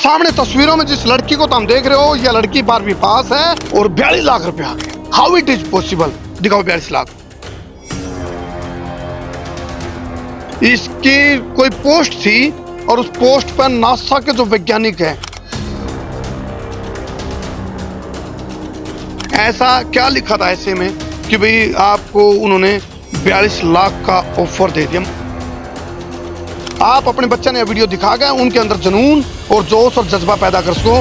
सामने तस्वीरों में जिस लड़की को तुम देख रहे हो, यह लड़की 12वीं पास है और 42 लाख रुपए आ गए। How it is possible? दिखाओ 42 लाख। इसकी कोई पोस्ट थी और उस पोस्ट पर नासा के जो वैज्ञानिक हैं, ऐसा क्या लिखा था ऐसे में कि भाई आपको उन्होंने 42 लाख का ऑफर दे दिया। आप अपने बच्चे ने वीडियो दिखा गए, उनके अंदर जुनून और जोश और जज्बा पैदा कर सको।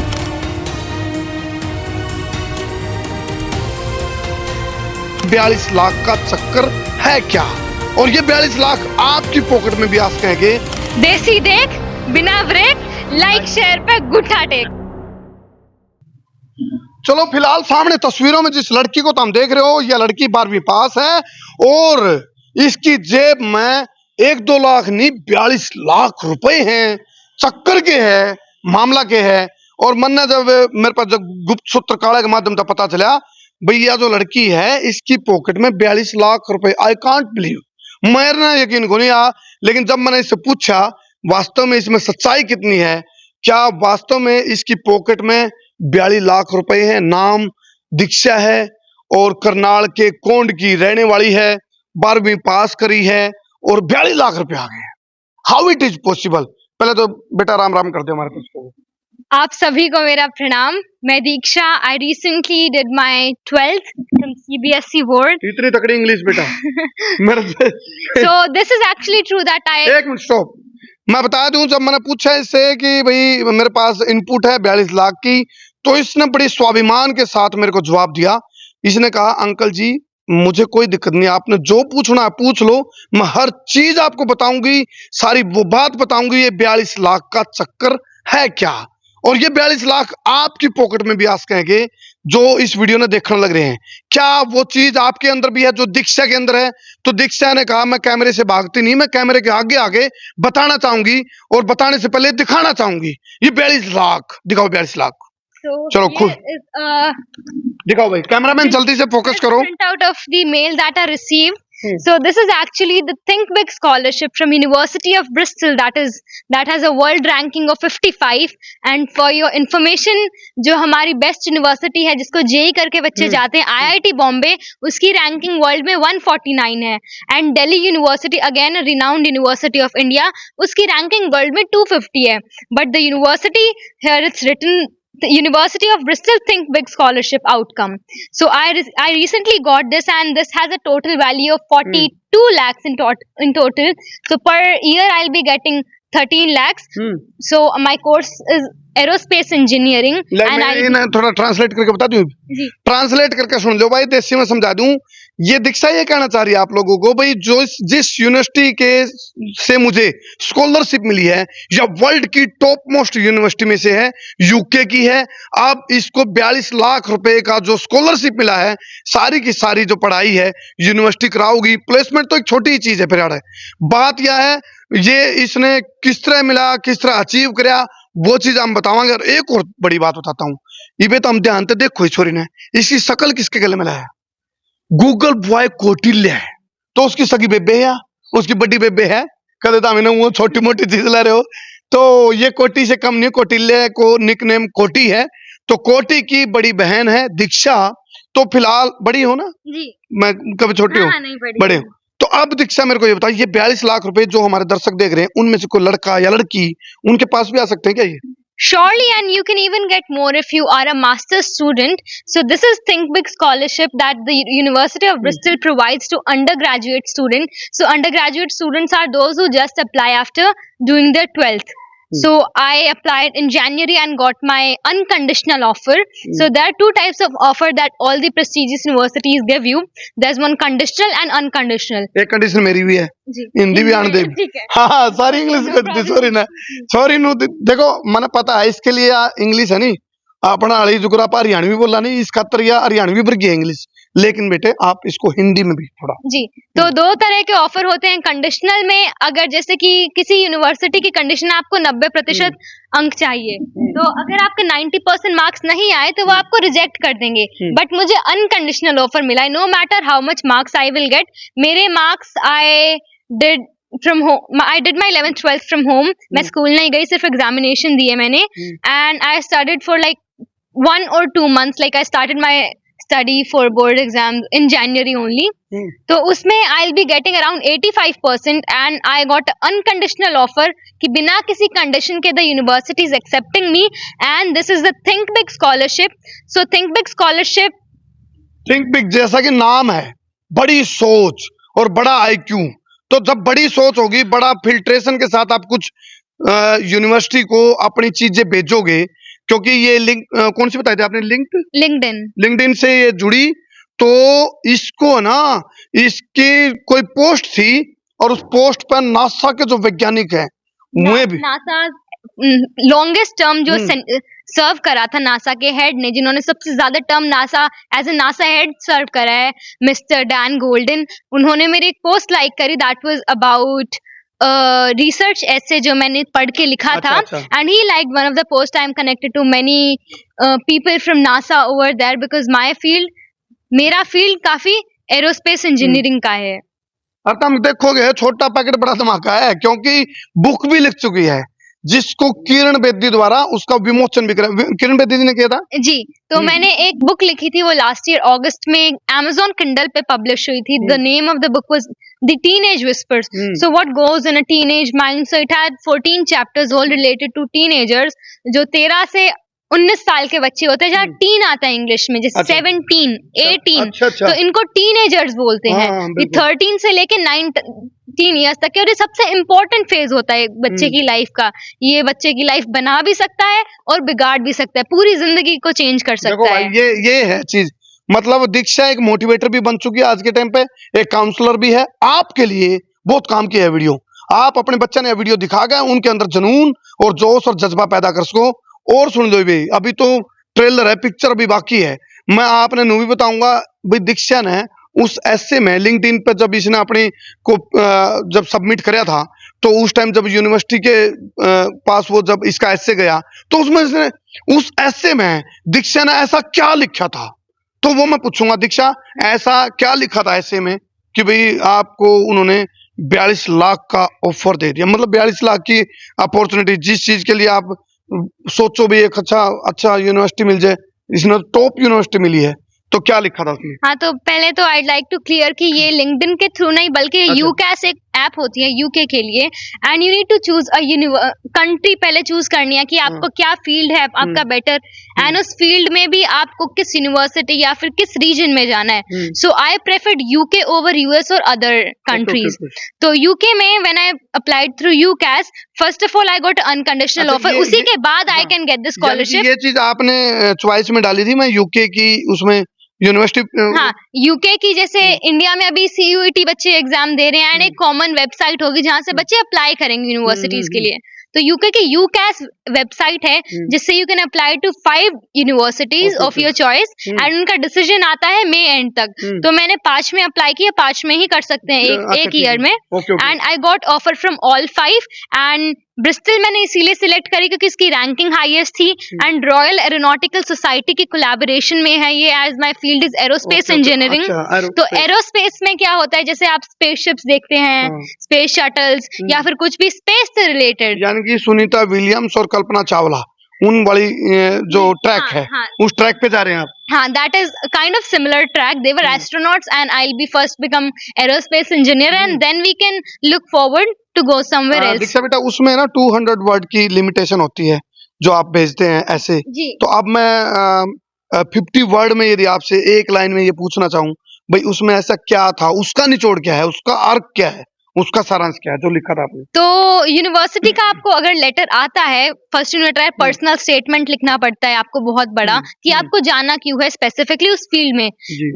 $42 लाख का चक्कर है क्या? और ये 42 लाख आपकी पॉकेट में भी आ सकेंगे। देसी देख बिना ब्रेक, लाइक शेयर पे गुठा टेक। चलो फिलहाल सामने तस्वीरों में जिस लड़की को तुम देख रहे हो, यह लड़की 12वीं पास है और इसकी जेब में 1-2 लाख नहीं 42 लाख रुपए हैं। चक्कर के है, मामला के है। और मन ने जब मेरे पास जब गुप्त सूत्र काढ़े के माध्यम से पता चला, भैया जो लड़की है इसकी पॉकेट में 42 लाख रुपए, आई कांट बिलीव, मेरा यकीन को नहीं आया। लेकिन जब मैंने इससे पूछा वास्तव में इसमें सच्चाई कितनी है, क्या वास्तव में इसकी पॉकेट में 42 लाख रुपए हैं, नाम दीक्षा है और करनाल के कोंड की रहने वाली है, 12वीं पास करी है और 42 लाख रुपए आ गए। How it is possible? पहले तो बेटा राम राम कर दे हमारे दोस्तों को। आप सभी को मेरा प्रणाम। मैं Diksha. I recently did my 12th from CBSE बोर्ड। इतनी तकड़ी इंग्लिश बेटा मेरे से। So this is actually true that I एक मिनट स्टॉप। मैं बता दूं, जब मैंने पूछा इससे कि भाई मेरे पास इनपुट है 42 लाख की, तो इसने बड़ी स्वाभिमान के साथ मेरे को जवाब दिया। इसने कहा अंकल जी मुझे कोई दिक्कत नहीं, आपने जो पूछना है पूछ लो, मैं हर चीज आपको बताऊंगी, सारी वो बात बताऊंगी। ये 42 लाख का चक्कर है क्या? और ये 42 लाख आपकी पॉकेट में भी आ सकेंगे जो इस वीडियो में देखने लग रहे हैं। क्या वो चीज आपके अंदर भी है जो दीक्षा के अंदर है? तो दीक्षा ने कहा मैं कैमरे से भागती नहीं, मैं कैमरे के आगे आगे बताना चाहूंगी और बताने से पहले दिखाना चाहूंगी। ये 42 लाख दिखाओ, 42 लाख। चलो खुद दिखाओ भाई, कैमरामैन जल्दी से फोकस करो। print out of the mail that I received. So this is actually the Think Big scholarship from University of Bristol that has a world ranking of 55. And for your information, जो हमारी best university है जिसको JEE करके बच्चे जाते हैं, IIT Bombay, उसकी ranking world में 149 है। And Delhi university, again a renowned university of India, उसकी रैंकिंग वर्ल्ड में 250 है। But the university here it's written the University of Bristol Think Big scholarship outcome. So I recently got this, and this has a total value of 42 lakhs in total. So per year I'll be getting 13 lakhs. So my course is aerospace engineering. and मैं थोड़ा translate करके बता दूं, translate करके सुन लो भाई, देसी में समझा दूं। ये दीक्षा ये कहना चाह रही है आप लोगों को, भाई जो जिस यूनिवर्सिटी के से मुझे स्कॉलरशिप मिली है या वर्ल्ड की टॉप मोस्ट यूनिवर्सिटी में से है, यूके की है, अब इसको 42 लाख रुपए का जो स्कॉलरशिप मिला है, सारी की सारी जो पढ़ाई है यूनिवर्सिटी कराओगी। प्लेसमेंट तो एक छोटी ही चीज है, फिर यार बात यह है ये इसने किस तरह मिला, किस तरह अचीव कराया, वो चीज हम बतावांगे। और एक और बड़ी बात बताता हूँ, ये तो हम ध्यान से देखो, इस छोरी ने इसकी शकल किसके गले में लाया? गूगल बॉय कौटिल्य है, तो उसकी सगी बेबे है, उसकी बड़ी बेबे है। कहते था वो छोटी मोटी चीज ला रहे हो, तो ये कोटी से कम नहीं, कौटिल्य को निकनेम कोटी है, तो कोटी की बड़ी बहन है दीक्षा। तो फिलहाल बड़ी हो ना जी, मैं कभी छोटी हूँ, बड़े हो। तो अब दीक्षा मेरे को ये बताओ, ये 42 लाख रुपए जो हमारे दर्शक देख रहे हैं, उनमें से कोई लड़का या लड़की उनके पास भी आ सकते हैं क्या? ये surely, and you can even get more if you are a master's student. So this is Think Big scholarship that the University of Bristol provides to undergraduate students. So undergraduate students are those who just apply after doing their 12th. So I applied in January and got my unconditional offer. So there are two types of offer that all the prestigious universities give you. There's one conditional and unconditional. एक condition मेरी भी है, हिंदी भी आने दे। हाँ सारी English करती, sorry ना, सॉरी नो। देखो मैंने पता है इसके लिए इंग्लिश है नहीं, अपना हड़ी जुगरा पर हरियाणवी बोला नहीं, इस खातर या हरियाणवी वर्ग है इंग्लिश, लेकिन बेटे आप इसको हिंदी में भी थोड़ा जी। तो दो तरह के ऑफर होते हैं कंडीशनल में। अगर जैसे कि किसी यूनिवर्सिटी की कंडीशन आपको 90% अंक चाहिए, तो अगर आपके 90% मार्क्स नहीं आए तो वो आपको रिजेक्ट कर देंगे। बट मुझे अनकंडीशनल ऑफर मिला है, no matter how much marks I will get. मेरे marks I did from home. I did my 11th 12th from home. मैं स्कूल नहीं गई, सिर्फ एग्जामिनेशन दिए मैंने. And I studied for like 1 or 2 months. Like I started my study for board exams in January only. तो उसमें I'll be getting around 85% and I got unconditional offer कि बिना किसी condition के the university is accepting me and this is the Think Big scholarship. So Think Big scholarship. Think big जैसा कि नाम है, बड़ी सोच और बड़ा आईक्यू, तो जब बड़ी सोच होगी, बड़ा फिल्ट्रेशन के साथ आप कुछ यूनिवर्सिटी को अपनी चीजें भेजोगे, क्योंकि ये लिंक कौन सी बताई थी आपने, लिंक्डइन से ये जुड़ी, तो इसको ना, इसकी कोई पोस्ट थी और उस पोस्ट पर नासा के जो वैज्ञानिक हैं वे भी, नासा लॉन्गेस्ट टर्म जो सर्व करा था नासा के हेड ने, जिन्होंने सबसे ज्यादा term NASA as a NASA head serve करा है, मिस्टर डैन गोल्डन, उन्होंने मेरी एक पोस्ट लाइक करी. दैट वाज अबाउट रिसर्च ऐसे जो मैंने पढ़ के लिखा था, and he like one of the post. I am connected to many people from NASA over there because my field, मेरा फील्ड काफी एरोस्पेस इंजीनियरिंग का है. अब तुम देखोगे छोटा पैकेट बड़ा धमाका है, क्योंकि बुक भी लिख चुकी है जिसको किरण बेदी द्वारा उसका विमोचन भी करा. किरण बेदी जी ने किया था जी. तो मैंने एक बुक लिखी थी, वो लास्ट ईयर अगस्त में Amazon Kindle पे पब्लिश हुई थी. The name of the book was the teenage whispers. So what goes in a teenage mind. So it had 14 chapters all related to teenagers, जो 13 से 19 साल के बच्चे होते हैं, जहाँ टीन आता है इंग्लिश में, जैसे 17 18. तो इनको टीनेजर्स बोलते हैं. ये 13 से लेके 19 ईयर्स तक के, और ये सबसे इम्पोर्टेंट फेज होता है बच्चे की लाइफ का. ये बच्चे की लाइफ बना भी सकता है और बिगाड़ भी सकता है, पूरी जिंदगी को चेंज कर सकता है. ये है चीज. मतलब दीक्षा एक मोटिवेटर भी बन चुकी है आज के टाइम पे, एक काउंसलर भी है. आपके लिए बहुत काम की है वीडियो. आप अपने बच्चे ने वीडियो दिखा गए, उनके अंदर जुनून और जोश और जज्बा पैदा कर सको. और सुन लो भाई, अभी तो ट्रेलर है, पिक्चर अभी बाकी है. मैं आपने नो भी बताऊंगा भाई. दीक्षा ने उस ऐसे में लिंक्डइन पे जब इसने अपनी को जब सबमिट कराया था, तो उस टाइम जब यूनिवर्सिटी के पास वो जब इसका ऐसे गया, तो उसमें इसने उस ऐसे में दीक्षा ने ऐसा क्या लिखा था, तो वो मैं पूछूंगा. दीक्षा, ऐसा क्या लिखा था ऐसे में कि भाई आपको उन्होंने 42 लाख का ऑफर दे दिया. मतलब 42 लाख की अपॉर्चुनिटी, जिस चीज के लिए आप सोचो भी एक अच्छा यूनिवर्सिटी मिल जाए, इसमें टॉप यूनिवर्सिटी मिली है, तो क्या लिखा था उसमें? हाँ, तो पहले तो आई लाइक टू क्लियर कि ये लिंक्डइन के थ्रू नहीं, बल्कि यूकैस एक ऐप होती है यूके के लिए, and you need to choose a country पहले चूज करनी है कि आपको क्या फील्ड है आपका बेटर, एंड उस फील्ड में भी आपको किस यूनिवर्सिटी या फिर किस रीजन में जाना है. So I preferred UK over US और अदर कंट्रीज. तो यूके में when I applied through UCAS, first of all I got unconditional offer. उसी के बाद I can get the scholarship. ये चीज आपने चॉइस में डाली थी, मैं यूके की उसमें यूनिवर्सिटी. हाँ, यूके की जैसे इंडिया में अभी CUET बच्चे एग्जाम दे रहे हैं, एंड एक कॉमन वेबसाइट होगी जहाँ से बच्चे अप्लाई करेंगे यूनिवर्सिटीज के लिए. तो यूके की यूकैस वेबसाइट है, जिससे you can apply to 5 universities of your choice, and उनका डिसीजन आता है मई एंड तक. तो मैंने 5 में अप्लाई किया, 5 में ही कर सकते हैं एक ईयर में, and I got offer from all 5. And Bristol मैंने इसीलिए सिलेक्ट करी क्योंकि इसकी रैंकिंग हाईएस्ट थी, एंड रॉयल एरोनॉटिकल सोसाइटी की कोलैबोरेशन में है ये, as my field is aerospace engineering. तो एरोस्पेस में क्या होता है, जैसे आप स्पेसशिप्स देखते हैं, स्पेस शटल्स या फिर कुछ भी स्पेस से रिलेटेड, यानी कि सुनीता विलियम्स और कल्पना चावला उन वाली जो ट्रैक है, उस ट्रैक पे जा रहे हैं आप. हाँ, that is kind of similar track. They were astronauts, and I'll be first become aerospace engineer, and then we can look forward to go somewhere else. दीक्षा बेटा, उसमें ना 200 वर्ड की लिमिटेशन होती है जो आप भेजते हैं ऐसे. तो अब मैं 50 वर्ड में यदि आपसे एक लाइन में ये पूछना चाहूँ, भाई उसमें ऐसा क्या था, उसका निचोड़ क्या है, उसका अर्क क्या है, उसका सारांश क्या है जो लिखा था आपने? तो यूनिवर्सिटी का आपको अगर लेटर आता है, फर्स्ट यूनिट है, पर्सनल स्टेटमेंट लिखना पड़ता है आपको बहुत बड़ा, कि आपको जाना क्यों है स्पेसिफिकली उस फील्ड में.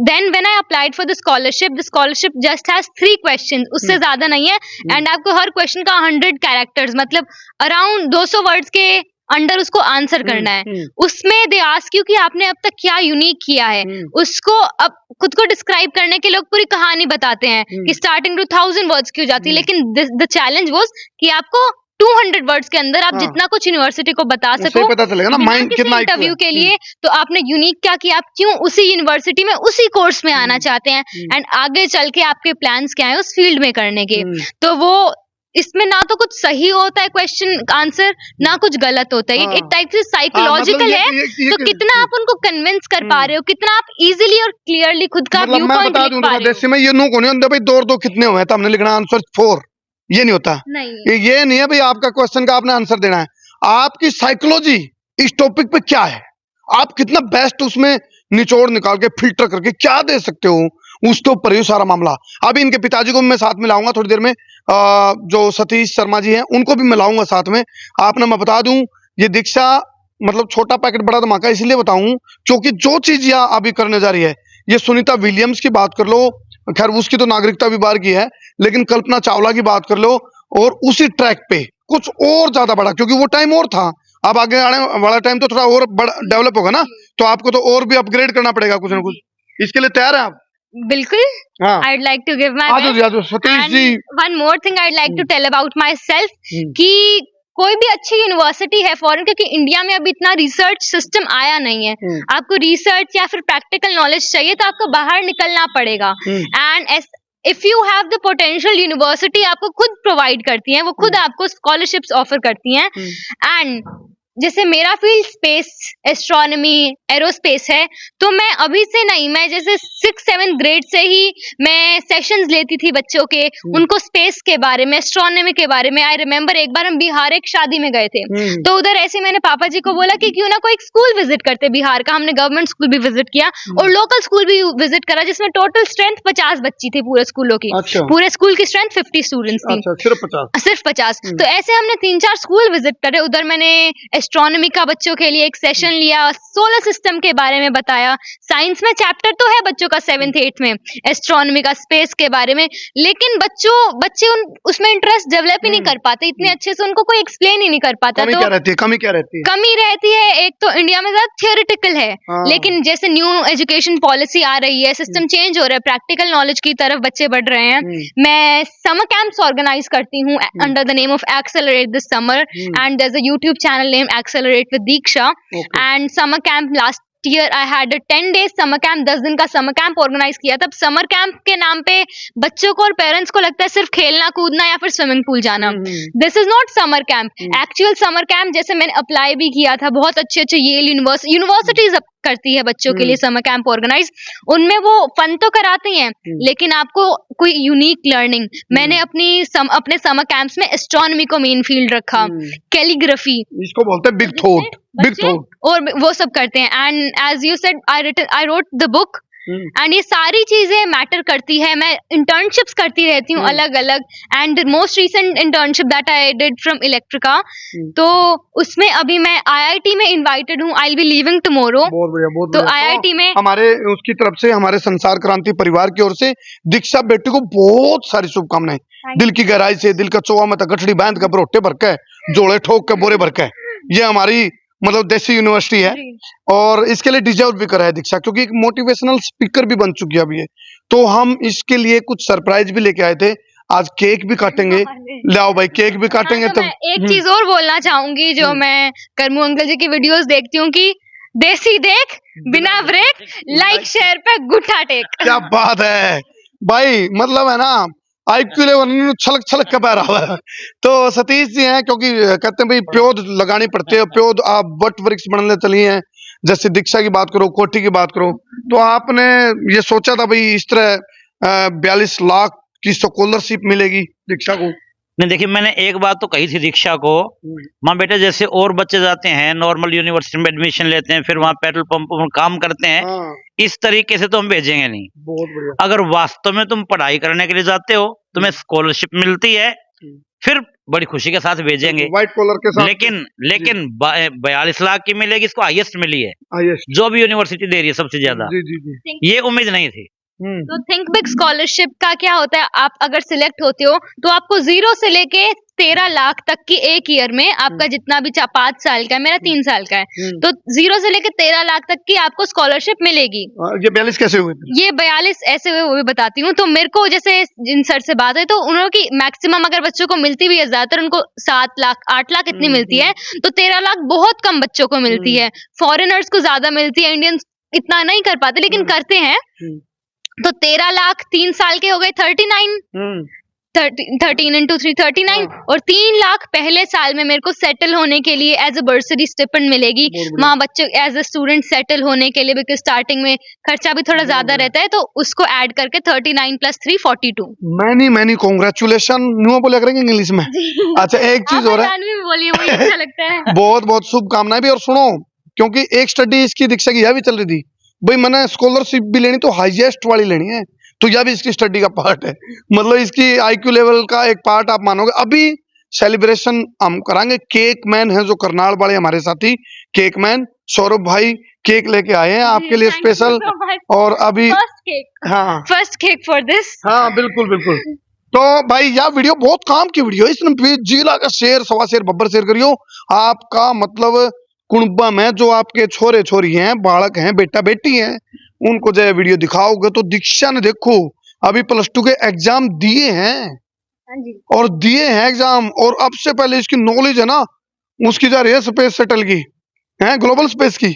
Then when I applied for the scholarship just has 3 questions, उससे ज्यादा नहीं है, एंड आपको हर क्वेश्चन का 100 कैरेक्टर्स, मतलब अराउंड 200 वर्ड्स के अंडर उसको आंसर करना है. उसमें दे आस्क यू कि आपने अब तक क्या यूनिक किया है, उसको अब खुद को डिस्क्राइब करने के लोग पूरी कहानी बताते हैं कि स्टार्टिंग टू 1000 वर्ड्स क्यों जाती है, लेकिन द चैलेंज वाज कि आपको 200 वर्ड्स के अंदर आप जितना कुछ यूनिवर्सिटी को बता सको, पता चलेगा ना माइंड कितना इंटरव्यू के लिए. तो आपने यूनिक क्या किया, आप क्यों उसी यूनिवर्सिटी में उसी कोर्स में आना चाहते हैं, एंड आगे चल के आपके प्लान्स क्या है उस फील्ड में करने के. तो वो इसमें ना तो कुछ सही होता है क्वेश्चन आंसर, ना कुछ गलत होता है। हाँ। एक टाइप से हाँ, साइकोलॉजिकल मतलब है। ये तो कितना आप उनको कन्विंस कर पा रहे हो, कितना आप इजीली और क्लियरली खुद का मतलब व्यू मैं पॉइंट बता लिख दूं पा देखो, रहे हो। देसी में ये नो को नहीं होता भाई, दो और दो कितने हुए तो हमने लिखना आंसर 4, ये नहीं होता। नहीं, ये नहीं है भाई आपका क्वेश्चन का आपने आंसर देना है, आपकी साइकोलॉजी इस टॉपिक पे क्या है, आप कितना बेस्ट उसमें निचोड़ निकाल के फिल्टर करके क्या दे सकते हो, उसके ऊपर ही सारा मामला। अभी इनके पिताजी को भी मैं साथ में लाऊंगा थोड़ी देर में, जो सतीश शर्मा जी हैं उनको भी मिलाऊंगा साथ में। आपने मैं बता दूं, ये दीक्षा मतलब छोटा पैकेट बड़ा धमाका इसलिए बताऊं क्योंकि जो चीज यह अभी करने जा रही है, ये सुनीता विलियम्स की बात कर लो, खैर उसकी तो नागरिकता भी बाहर की है, लेकिन कल्पना चावला की बात कर लो, और उसी ट्रैक पे कुछ और ज्यादा बड़ा, क्योंकि वो टाइम और था, अब आगे आने वाला टाइम तो थोड़ा और बड़ा डेवलप होगा ना, तो आपको तो और भी अपग्रेड करना पड़ेगा कुछ ना कुछ। इसके लिए तैयार है आप? बिल्कुल। हाँ, I'd like to give my आ जाओ best. आ जाओ Satish ji. And one more thing I'd like to tell about myself हम्म। कि कोई भी अच्छी यूनिवर्सिटी है फॉरेन, क्योंकि इंडिया में अभी इतना रिसर्च सिस्टम आया नहीं है। आपको रिसर्च या फिर प्रैक्टिकल नॉलेज चाहिए तो आपको बाहर निकलना पड़ेगा। And if you have the potential, university आपको खुद प्रोवाइड करती है, वो खुद आपको स्कॉलरशिप्स ऑफर करती हैं। एंड जैसे मेरा फील्ड स्पेस, एस्ट्रोनॉमी, एरोस्पेस है, तो मैं अभी से नहीं, मैं जैसे 6-7 ग्रेड से ही मैं सेशंस लेती थी बच्चों के, उनको स्पेस के बारे में, एस्ट्रोनॉमी के बारे में। आई रिमेम्बर एक बार हम बिहार एक शादी में गए थे, तो उधर ऐसे मैंने पापा जी को बोला कि क्यों ना कोई स्कूल विजिट करते बिहार का। हमने गवर्नमेंट स्कूल भी विजिट किया और लोकल स्कूल भी विजिट करा, जिसमें टोटल स्ट्रेंथ 50 बच्ची थी पूरे स्कूलों की। अच्छा। पूरे स्कूल की स्ट्रेंथ 50 स्टूडेंट्स थी। अच्छा, सिर्फ 50। तो ऐसे हमने 3-4 स्कूल विजिट करे। उधर मैंने एस्ट्रोनॉमी का बच्चों के लिए एक सेशन लिया, सोलर सिस्टम के बारे में बताया। साइंस में चैप्टर तो है बच्चों का 7th-8th में, एस्ट्रोनॉमी का, स्पेस के बारे में, लेकिन बच्चे उसमें इंटरेस्ट डेवलप ही नहीं कर पाते इतने अच्छे से, उनको कोई एक्सप्लेन ही नहीं कर पाता। कमी तो क्या रहती है, कमी क्या रहती है? कमी रहती है, एक तो इंडिया में ज्यादा थियोरिटिकल है, लेकिन जैसे न्यू एजुकेशन पॉलिसी आ रही है, सिस्टम चेंज हो रहा है, प्रैक्टिकल नॉलेज की तरफ बच्चे बढ़ रहे हैं। मैं समर कैंप्स ऑर्गेनाइज करती हूँ under the name of accelerate this summer, and there is a YouTube channel name accelerate with Diksha. And summer camp last year I had 10 days summer camp, 10 दिन का समर कैंप ऑर्गेनाइज किया। तब summer camp के नाम पे बच्चों को और पेरेंट्स को लगता है सिर्फ खेलना कूदना या फिर स्विमिंग पूल जाना। This is not summer camp. Actual summer camp, जैसे मैंने अप्लाई भी किया था, बहुत अच्छे अच्छे येल यूनिवर्सिटीज करती है बच्चों के लिए समर कैंप ऑर्गेनाइज, उनमें वो फन तो कराती हैं, लेकिन आपको कोई यूनिक लर्निंग। मैंने अपने समर कैंप्स में एस्ट्रोनॉमी को मेन फील्ड रखा, कैलीग्राफी, इसको बोलते हैं बिग थॉट, और वो सब करते हैं। And as you said I wrote the book, and ये सारी चीजें मैटर करती है। मैं इंटर्नशिप्स करती रहती हूँ अलग अलग, and most recent internship that I did from Electrica, तो उसमें अभी मैं IIT में इनवाइटेड हूँ। I will be leaving tomorrow. बहुत बढ़िया, बहुत तो बढ़िया। IIT में हमारे उसकी तरफ से, हमारे संसार क्रांति परिवार की ओर से दीक्षा बेटी को बहुत सारी शुभकामनाएं, दिल की गहराई से, दिल का चौवा में गठड़ी बांध के, भरोटे भर के, जोड़े ठोक के, बोरे भर के। ये हमारी मतलब देसी यूनिवर्सिटी है, और इसके लिए डिजर्व भी करा है दीक्षा, क्योंकि एक मोटिवेशनल स्पीकर भी बन चुकी है अभी ये। तो हम इसके लिए कुछ सरप्राइज भी लेके आए थे, आज केक भी काटेंगे। लाओ भाई, केक भी काटेंगे। तो मैं एक चीज और बोलना चाहूंगी, जो मैं करमू अंकल जी की वीडियोस देखती हूँ कि देसी देख बिना ब्रेक, लाइक शेयर पे गुठा टेक। क्या बात है भाई, मतलब है ना, IQ लेवल छलक छलक के पैर रहा है। तो सतीश जी हैं, क्योंकि कहते हैं भाई प्योद लगानी पड़ती है, प्योद आप वट वृक्ष बनने चली हैं, जैसे दीक्षा की बात करो, कोठी की बात करो, तो आपने ये सोचा था भाई इस तरह 42 लाख की स्कॉलरशिप मिलेगी दीक्षा को? नहीं, देखिए मैंने एक बात तो कही थी दीक्षा को, माँ बेटा जैसे और बच्चे जाते हैं नॉर्मल यूनिवर्सिटी में एडमिशन लेते हैं, फिर वहाँ पेट्रोल पंप पर काम करते हैं, इस तरीके से तो हम भेजेंगे नहीं। बहुत बढ़िया। अगर वास्तव में तुम पढ़ाई करने के लिए जाते हो, तुम्हें स्कॉलरशिप मिलती है, फिर बड़ी खुशी के साथ भेजेंगे, व्हाइट कॉलर के साथ। लेकिन 42 लाख की मिलेगी, इसको हाईएस्ट मिली है, हाईएस्ट जो भी यूनिवर्सिटी दे रही है सबसे ज्यादा। जी जी जी, ये उम्मीद नहीं थी। तो थिंक बिग स्कॉलरशिप का क्या होता है, आप अगर सिलेक्ट होते हो तो आपको 0 से लेके 13 लाख तक की एक ईयर में, आपका जितना भी 5 साल का है, मेरा 3 साल का है, तो 0 से लेके 13 लाख तक की आपको स्कॉलरशिप मिलेगी। ये 42 कैसे हुए? ये 42 ऐसे हुए, वो भी बताती हूँ। तो मेरे को जैसे जिन सर से बात है, तो उन्होंने की मैक्सिमम अगर बच्चों को मिलती भी है, ज्यादातर उनको 7 लाख 8 लाख इतनी मिलती है, तो 13 लाख बहुत कम बच्चों को मिलती है। फॉरेनर्स को ज्यादा मिलती है, इंडियंस इतना नहीं कर पाते, लेकिन करते हैं। तो 13 लाख 3 साल के हो गए 39, 13 into 3 39 और 3 लाख पहले साल में मेरे को सेटल होने के लिए एज अ बर्सरी स्टिपेंड मिलेगी वहाँ बच्चे एज अ स्टूडेंट सेटल होने के लिए, बिकॉज स्टार्टिंग में खर्चा भी थोड़ा ज्यादा रहता है, तो उसको ऐड करके 39 + 3 42। Many congratulation. न्यू बोला करेंगे इंग्लिश में। अच्छा एक चीज और है, जानवी में बोलिए, मुझे अच्छा लगता है। बहुत बहुत शुभकामनाएं भी। और सुनो, क्योंकि एक स्टडी इसकी दीक्षा की यह भी चल रही थी, भाई मैंने स्कॉलरशिप भी लेनी तो हाईएस्ट वाली लेनी है, तो यह भी इसकी स्टडी का पार्ट है। मतलब इसकी आईक्यू लेवल का एक पार्ट आप मानोगे। अभी सेलिब्रेशन हम कराएंगे। केक मैन है जो करनाल वाले हमारे साथी, केक मैन सौरभ भाई केक लेके आए हैं आपके लिए स्पेशल। और अभी फर्स्ट केक, हाँ फर्स्ट केक फॉर दिस। हाँ बिल्कुल बिल्कुल। तो भाई यह वीडियो बहुत काम की वीडियो है, इसने जिला का शेर सवा शेर बब्बर शेर करियो। आपका मतलब कुणबा में जो आपके छोरे छोरी हैं, बालक हैं, बेटा बेटी हैं, उनको जो है वीडियो दिखाओगे तो दीक्षा ने देखो अभी +2 के एग्जाम दिए हैं, हाँ जी। और दिए हैं एग्जाम, और अब से पहले इसकी नॉलेज है ना उसकी जा रही है स्पेस शटल की, है ग्लोबल स्पेस की,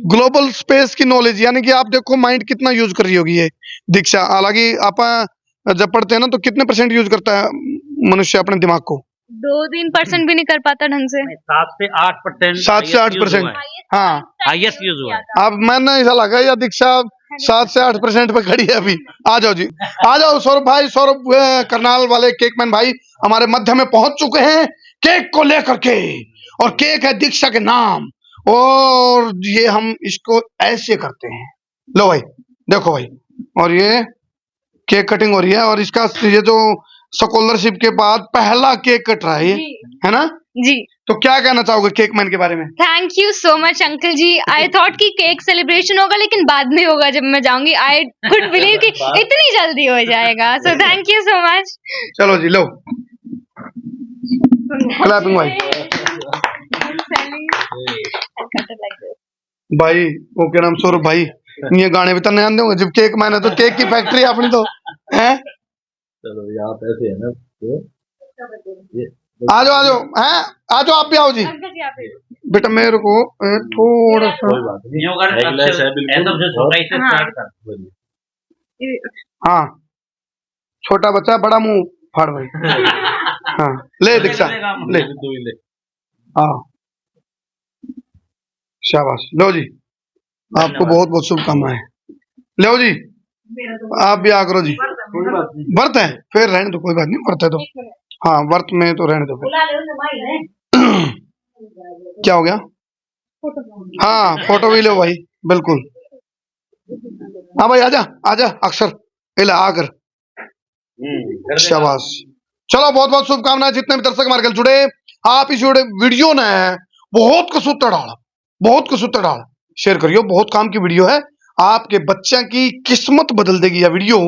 ग्लोबल स्पेस की नॉलेज। यानी कि आप देखो माइंड कितना यूज कर रही होगी ये दीक्षा। हालांकि आप जब पढ़ते हैं ना तो कितने % यूज करता है मनुष्य अपने दिमाग को? 2-3% भी नहीं कर पाता ढंग से। 7 से 8%। 7 से 8%। हाँ हाईएस्ट यूज हुआ है। अब मैंने ऐसा लगा या दीक्षा 7 से 8% पे खड़ी है अभी। आ जाओ जी, आ जाओ सौरभ भाई। सौरभ करनाल वाले केकमैन भाई हमारे मध्य में पहुंच चुके हैं केक को लेकर के, और केक है दीक्षा के नाम, और ये हम इसको ऐसे करते हैं। लो भाई देखो भाई, और ये केक कटिंग हो रही है, और इसका ये जो स्कॉलरशिप के बाद पहला केक कट रहा है ये, है ना जी। तो क्या कहना चाहोगे केकमैन के बारे में? Thank you so much uncle ji. I thought कि केक सेलिब्रेशन होगा, लेकिन बाद में होगा जब मैं जाऊंगी। आई कुड बिलीव कि इतनी जल्दी हो जाएगा। So thank you so much. चलो जी लो क्लैपिंग भाई। भाई वो क्या नाम सौरभ भाई, ये गाने भी तो नहीं आते होंगे जब केक मैन है, तो केक की फैक्ट्री है अपनी तो, है? चलो यहाँ पैसे है ना आ जाओ हैं, आ जाओ आप भी आओ जी। बेटा मेरे को थोड़ा सा, कोई बात नहीं, नेकलेस है बिल्कुल। सबसे छोटा ही से स्टार्ट कर। हाँ छोटा बच्चा बड़ा मुंह फाड़ भाई। हाँ ले दीक्षा ले, दो ही ले। हाँ शाबाश। लो जी आपको बहुत बहुत शुभकामनाएं। लो जी आप भी आ करो जी। कोई बात नहीं, व्रत है फिर रहने दो, कोई बात नहीं, व्रत है तो हाँ व्रत में तो रहने दो फिर। क्या हो गया? हाँ फोटो भी लो भाई बिल्कुल। हाँ भाई आजा आजा अक्सर इला आकर। शाबाश। चलो बहुत बहुत शुभकामनाएं जितने भी दर्शक हमारे कल जुड़े। आप इस वीडियो ने बहुत कसुत्तर डाल शेयर करियो, बहुत काम की वीडियो है। आपके बच्चे की किस्मत बदल देगी यह वीडियो,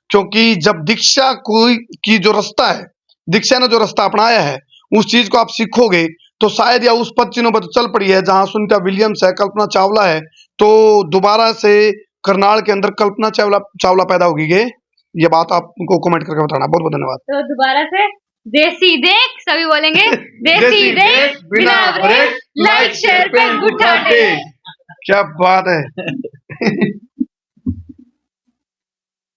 क्योंकि जब दीक्षा की जो रास्ता है, दीक्षा ने जो रास्ता अपनाया है उस चीज को आप सीखोगे तो शायद या उस पद चिन्हों पर चल पड़ी है जहां सुनीता विलियम्स है, कल्पना चावला है, तो दोबारा से करनाल के अंदर कल्पना चावला पैदा होगी। ये बात आपको कमेंट करके बताना। बहुत बहुत धन्यवाद। तो दोबारा से देसी देख सभी बोलेंगे, देसी देख बिना ब्रेक, लाइक शेयर पे गुठाटे। क्या बात है।